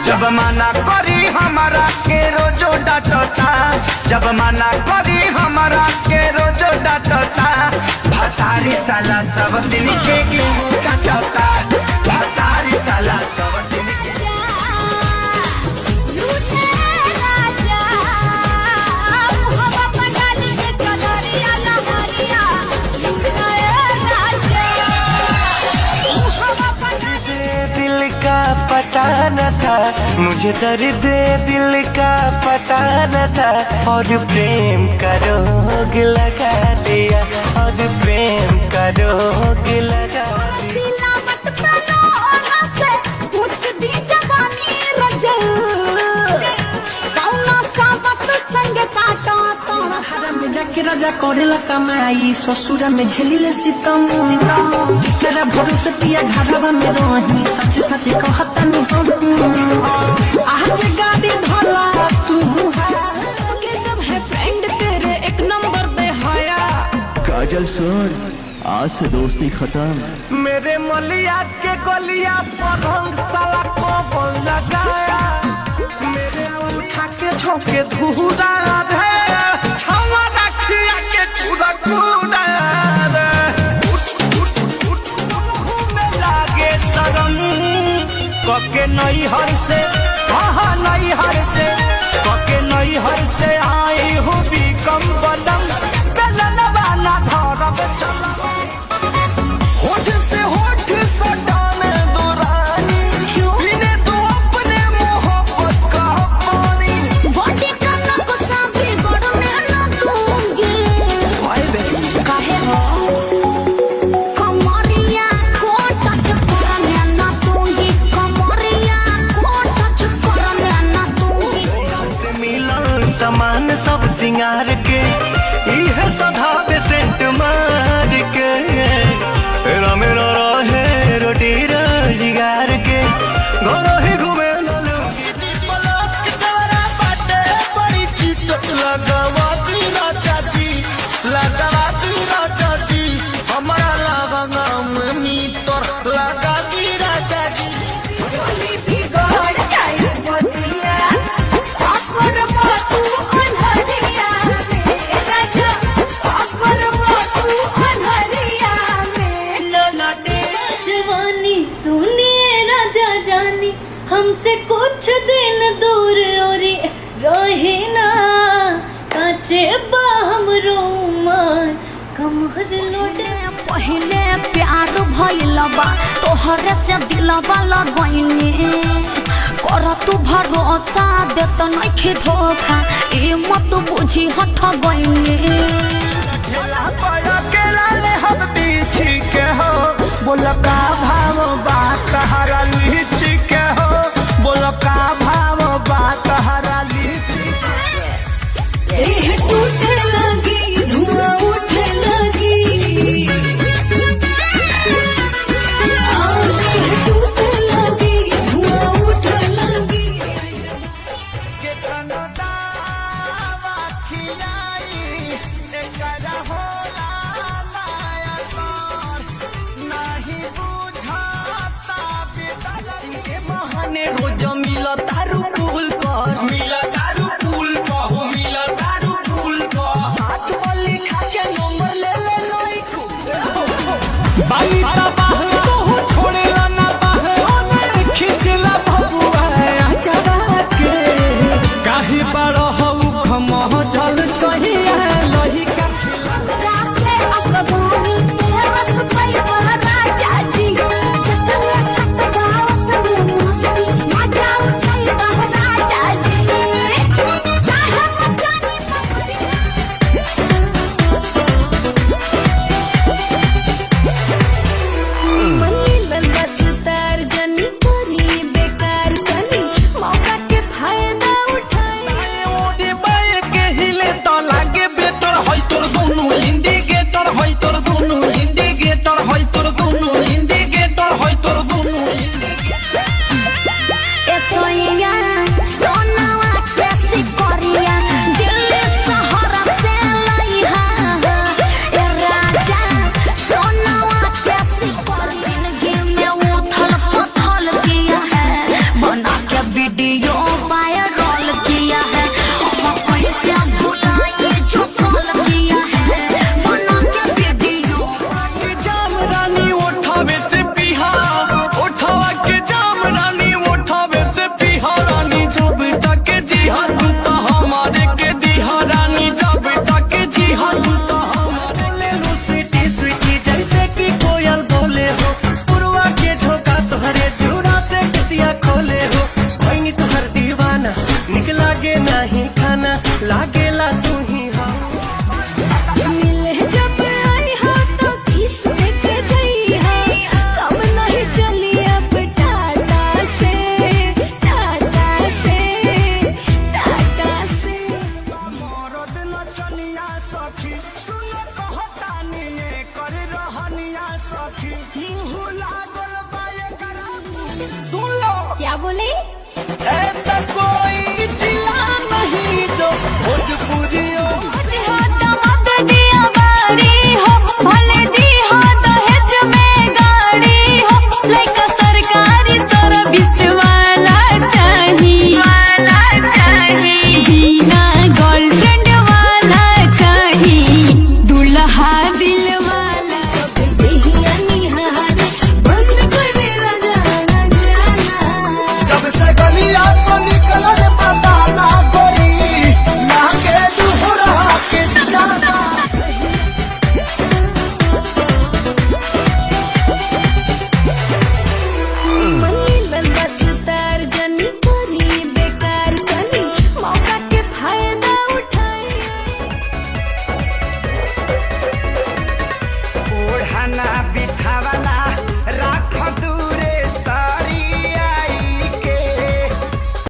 जब मना करी हमारा के रोजो डांटता, जब मना करी हमारा के रोजो डांटता। भतारी साला सब दिन के गेहूं काटता, भतारी साला सब दिन के पटाना था, मुझे दर्द दिल का पटाना था। और प्रेम का रोग लगा दिया, और प्रेम का रोग लगा दिया। राजा करेला कमाई ससुरा में झेलिले सितम, तेरा भरोसे पिया घरवा में रही सच सच कहतनी हम। आज गाड़ी धोला तू के सब है फ्रेंड तेरे एक नंबर पे हाया। काजल सर आज से दोस्ती खत्म। मेरे मलिया के गलिया पर रंग साला को लगाया, मेरे उठा के झोंके धूरा है छावा रखिया के कूदा कूदा में लागे शरम कके नई हर से, हाँ नई हर से कके नई हर से आई हूँ भी कम बदम बेलन वाला धरब चला। होठ से होठ सटाने दो रानी, पीने दो अपने मोहब्बत का पानी। बॉडी का नक्शा भी गड़ने न दूंगी। हाय बेबी काहे हो कमरिया को टच करने न दूंगी, कमरिया को टच करने न दूंगी। से मिलन सामान सब सिंगार के, इहे सधा बेसेंट मार के। मेरा मेरा रहे रोटी रोजगार के, घरों ही घूमे ललूगी। पलक तोरा बाटे बड़ी चिटक लगावा तीरा चाची, लगावा तीरा चाची। हमारा लवंगा में मीटर लगा तीरा चाची। भी गड़ जाए बतिया अपर बातू अनहरिया में राजा, अपर बातू अनहरिया में ललटे। जवानी सुनिए राजा जानी, हमसे कुछ दिन दूर और रहे ना। काचे बाहम रोमान कमर लोटे। पहले प्यार भइल बा तोहरे से दिलवा लगैने, कर तू भरोसा देत नइखे धोखा, ए मत बुझी हट गइने। झेला पड़ा के लाले हम बीची के हो, बोल का भाव बात हरा लीची के हो, बोल का भाव बात हरा लीची के। देह टूटे लगी धुआं उठे लगी, देह टूटे लगी धुआं उठे लगी। के तनो दावा खिलाई एकरा होला नाया सर, नहीं बुझाता ए